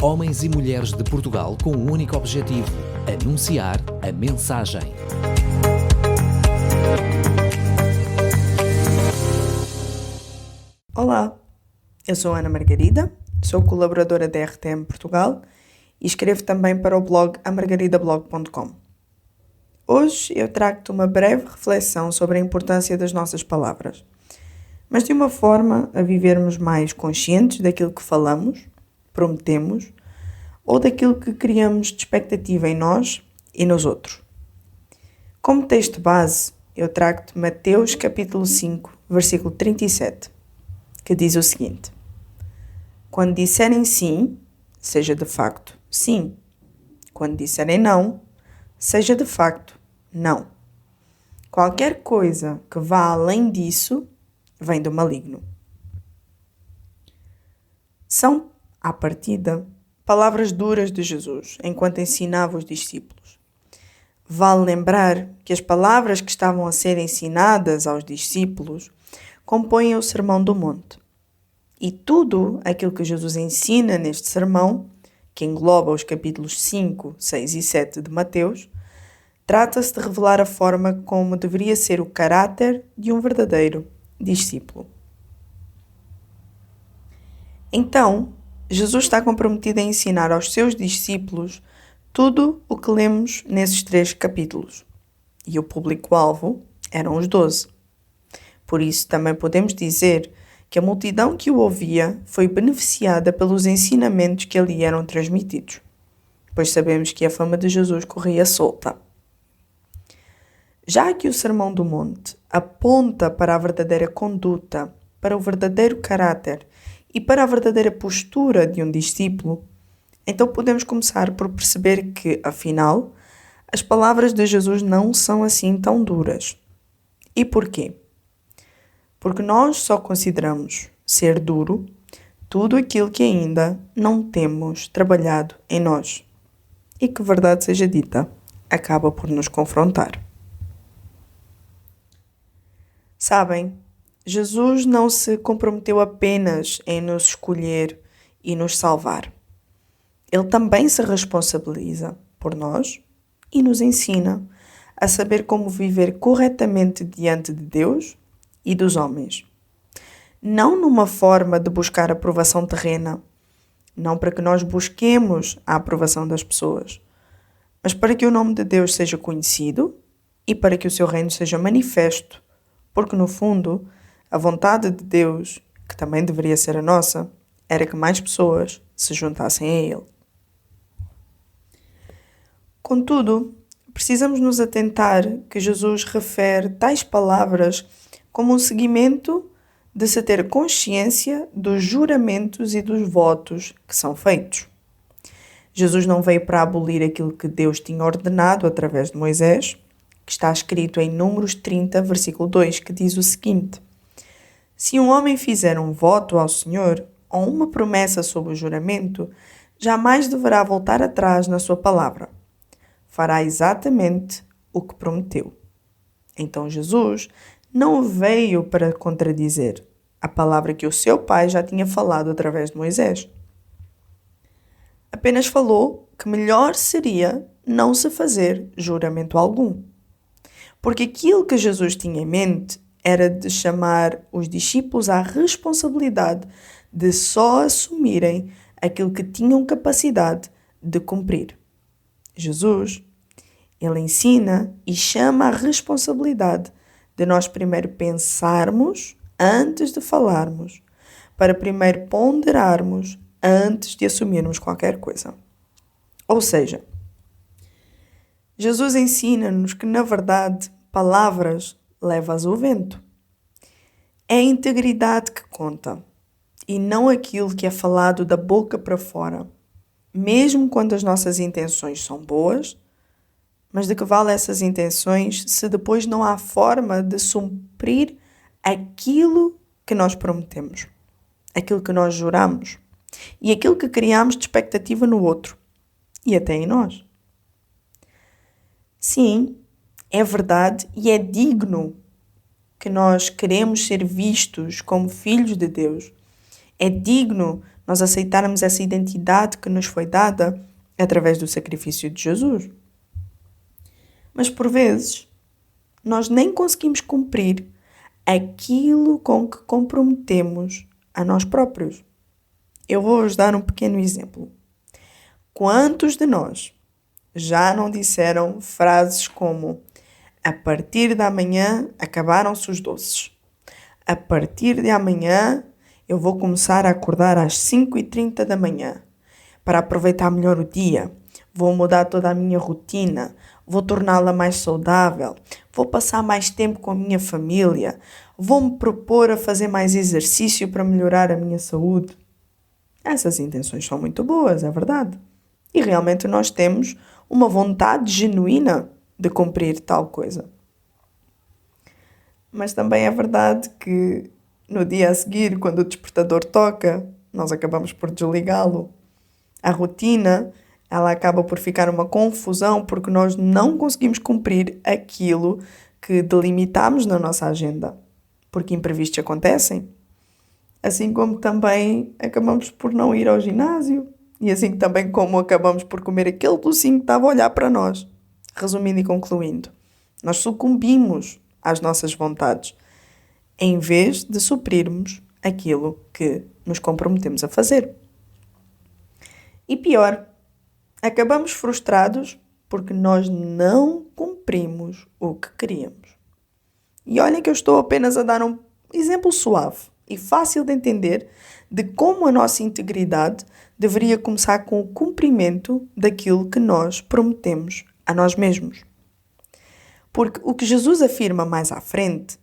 Homens e mulheres de Portugal com um único objetivo: anunciar a mensagem. Olá, eu sou Ana Margarida, sou colaboradora da RTM Portugal e escrevo também para o blog amargaridablog.com. Hoje eu trago-te uma breve reflexão sobre a importância das nossas palavras, mas de uma forma a vivermos mais conscientes daquilo que falamos, prometemos ou daquilo que criamos de expectativa em nós e nos outros. Como texto base, eu trago-te Mateus capítulo 5, versículo 37, que diz o seguinte: quando disserem sim, seja de facto sim. Quando disserem não, seja de facto não. Qualquer coisa que vá além disso vem do maligno. São, à partida, palavras duras de Jesus enquanto ensinava os discípulos. Vale lembrar que as palavras que estavam a ser ensinadas aos discípulos compõem o Sermão do Monte. E tudo aquilo que Jesus ensina neste sermão, que engloba os capítulos 5, 6 e 7 de Mateus, trata-se de revelar a forma como deveria ser o caráter de um verdadeiro discípulo. Então, Jesus está comprometido a ensinar aos seus discípulos tudo o que lemos nesses 3 capítulos. E o público-alvo eram os 12. Por isso, também podemos dizer que a multidão que o ouvia foi beneficiada pelos ensinamentos que ali eram transmitidos, pois sabemos que a fama de Jesus corria solta. Já que o Sermão do Monte aponta para a verdadeira conduta, para o verdadeiro caráter e para a verdadeira postura de um discípulo, então podemos começar por perceber que, afinal, as palavras de Jesus não são assim tão duras. E porquê? Porque nós só consideramos ser duro tudo aquilo que ainda não temos trabalhado em nós. E que, verdade seja dita, acaba por nos confrontar. Sabem, Jesus não se comprometeu apenas em nos escolher e nos salvar. Ele também se responsabiliza por nós e nos ensina a saber como viver corretamente diante de Deus e dos homens. Não numa forma de buscar aprovação terrena, não para que nós busquemos a aprovação das pessoas, mas para que o nome de Deus seja conhecido e para que o seu reino seja manifesto, porque no fundo, a vontade de Deus, que também deveria ser a nossa, era que mais pessoas se juntassem a Ele. Contudo, precisamos nos atentar que Jesus refere tais palavras como um seguimento de se ter consciência dos juramentos e dos votos que são feitos. Jesus não veio para abolir aquilo que Deus tinha ordenado através de Moisés, que está escrito em Números 30, versículo 2, que diz o seguinte: se um homem fizer um voto ao Senhor ou uma promessa sob o juramento, jamais deverá voltar atrás na sua palavra. Fará exatamente o que prometeu. Então Jesus não veio para contradizer a palavra que o seu pai já tinha falado através de Moisés. Apenas falou que melhor seria não se fazer juramento algum. Porque aquilo que Jesus tinha em mente era de chamar os discípulos à responsabilidade de só assumirem aquilo que tinham capacidade de cumprir. Jesus, ele ensina e chama a responsabilidade de nós primeiro pensarmos antes de falarmos, para primeiro ponderarmos antes de assumirmos qualquer coisa. Ou seja, Jesus ensina-nos que, na verdade, palavras levas ao vento. É a integridade que conta e não aquilo que é falado da boca para fora, mesmo quando as nossas intenções são boas, mas de que vale essas intenções se depois não há forma de cumprir aquilo que nós prometemos, aquilo que nós juramos e aquilo que criamos de expectativa no outro e até em nós. Sim, é verdade e é digno que nós queremos ser vistos como filhos de Deus. É digno nós aceitarmos essa identidade que nos foi dada através do sacrifício de Jesus. Mas por vezes, nós nem conseguimos cumprir aquilo com que comprometemos a nós próprios. Eu vou-vos dar um pequeno exemplo. Quantos de nós já não disseram frases como: a partir de amanhã acabaram-se os doces. A partir de amanhã eu vou começar a acordar às 5h30 da manhã para aproveitar melhor o dia. Vou mudar toda a minha rotina, vou torná-la mais saudável, vou passar mais tempo com a minha família, vou-me propor a fazer mais exercício para melhorar a minha saúde. Essas intenções são muito boas, é verdade. E realmente nós temos uma vontade genuína de cumprir tal coisa. Mas também é verdade que no dia a seguir, quando o despertador toca, nós acabamos por desligá-lo. A rotina, ela acaba por ficar uma confusão porque nós não conseguimos cumprir aquilo que delimitamos na nossa agenda. Porque imprevistos acontecem. Assim como também acabamos por não ir ao ginásio. E assim também como acabamos por comer aquele docinho que estava a olhar para nós. Resumindo e concluindo, nós sucumbimos às nossas vontades, em vez de suprirmos aquilo que nos comprometemos a fazer. E pior, acabamos frustrados porque nós não cumprimos o que queríamos. E olhem que eu estou apenas a dar um exemplo suave e fácil de entender de como a nossa integridade deveria começar com o cumprimento daquilo que nós prometemos a nós mesmos. Porque o que Jesus afirma mais à frente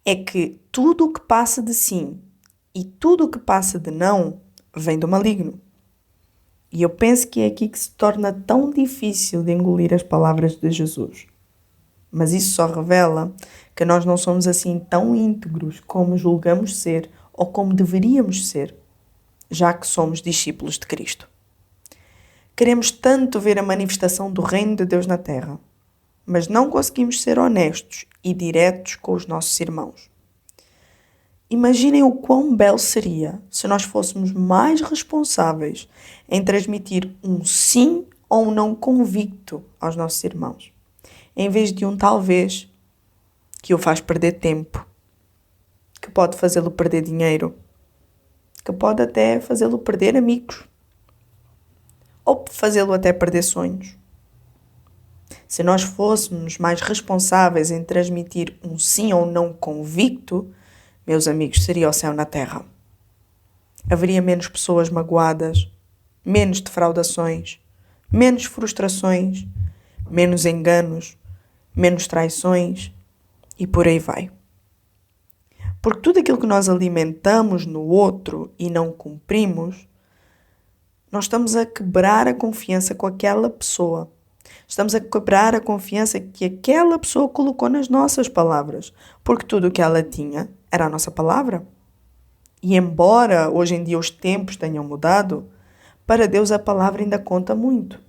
é que tudo o que passa de sim e tudo o que passa de não vem do maligno. E eu penso que é aqui que se torna tão difícil de engolir as palavras de Jesus. Mas isso só revela que nós não somos assim tão íntegros como julgamos ser ou como deveríamos ser, já que somos discípulos de Cristo. Queremos tanto ver a manifestação do reino de Deus na terra, mas não conseguimos ser honestos e diretos com os nossos irmãos. Imaginem o quão belo seria se nós fôssemos mais responsáveis em transmitir um sim ou um não convicto aos nossos irmãos, em vez de um talvez, que o faz perder tempo, que pode fazê-lo perder dinheiro, que pode até fazê-lo perder amigos, ou fazê-lo até perder sonhos. Se nós fôssemos mais responsáveis em transmitir um sim ou não convicto, meus amigos, seria o céu na terra. Haveria menos pessoas magoadas, menos defraudações, menos frustrações, menos enganos, menos traições e por aí vai. Porque tudo aquilo que nós alimentamos no outro e não cumprimos, nós estamos a quebrar a confiança com aquela pessoa. Estamos a quebrar a confiança que aquela pessoa colocou nas nossas palavras, porque tudo o que ela tinha era a nossa palavra. E embora hoje em dia os tempos tenham mudado, para Deus a palavra ainda conta muito.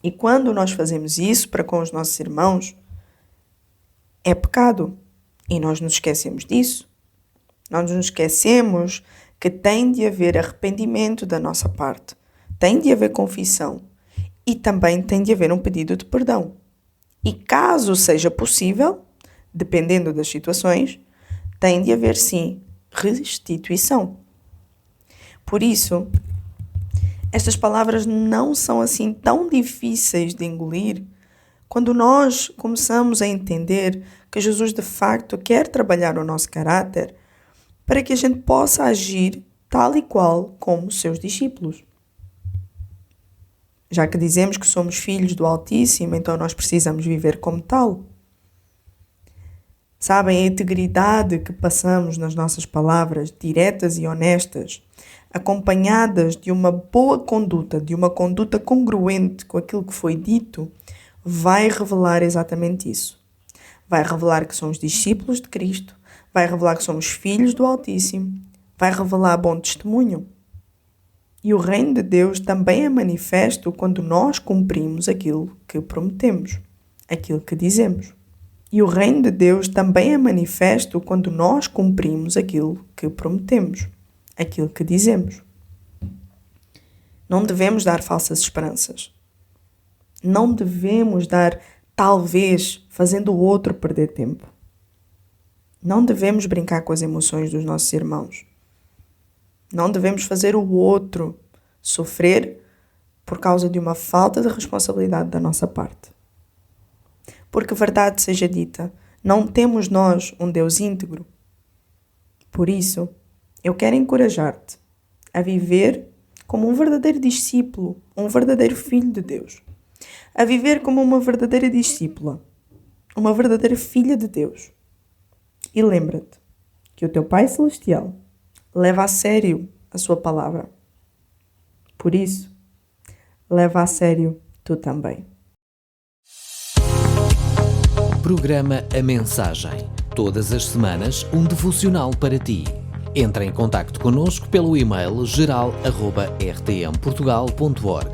E quando nós fazemos isso para com os nossos irmãos, é pecado. E nós nos esquecemos disso. Nós nos esquecemos que tem de haver arrependimento da nossa parte. Tem de haver confissão. E também tem de haver um pedido de perdão. E caso seja possível, dependendo das situações, tem de haver sim restituição. Por isso, estas palavras não são assim tão difíceis de engolir quando nós começamos a entender que Jesus de facto quer trabalhar o nosso caráter para que a gente possa agir tal e qual como seus discípulos. Já que dizemos que somos filhos do Altíssimo, então nós precisamos viver como tal. Sabem, a integridade que passamos nas nossas palavras, diretas e honestas, acompanhadas de uma boa conduta, de uma conduta congruente com aquilo que foi dito, vai revelar exatamente isso. Vai revelar que somos discípulos de Cristo, vai revelar que somos filhos do Altíssimo, vai revelar bom testemunho. E o reino de Deus também é manifesto quando nós cumprimos aquilo que prometemos, aquilo que dizemos. E o reino de Deus também é manifesto quando nós cumprimos aquilo que prometemos, aquilo que dizemos. Não devemos dar falsas esperanças. Não devemos dar talvez fazendo o outro perder tempo. Não devemos brincar com as emoções dos nossos irmãos. Não devemos fazer o outro sofrer por causa de uma falta de responsabilidade da nossa parte. Porque, verdade seja dita, não temos nós um Deus íntegro. Por isso, eu quero encorajar-te a viver como um verdadeiro discípulo, um verdadeiro filho de Deus. A viver como uma verdadeira discípula, uma verdadeira filha de Deus. E lembra-te que o teu Pai Celestial leva a sério a sua palavra. Por isso, leva a sério tu também. Programa A Mensagem. Todas as semanas, um devocional para ti. Entra em contacto connosco pelo e-mail geral@rtmportugal.org.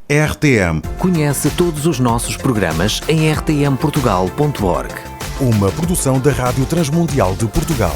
RTM, Conhece todos os nossos programas em rtmportugal.org. uma produção da Rádio Transmundial de Portugal.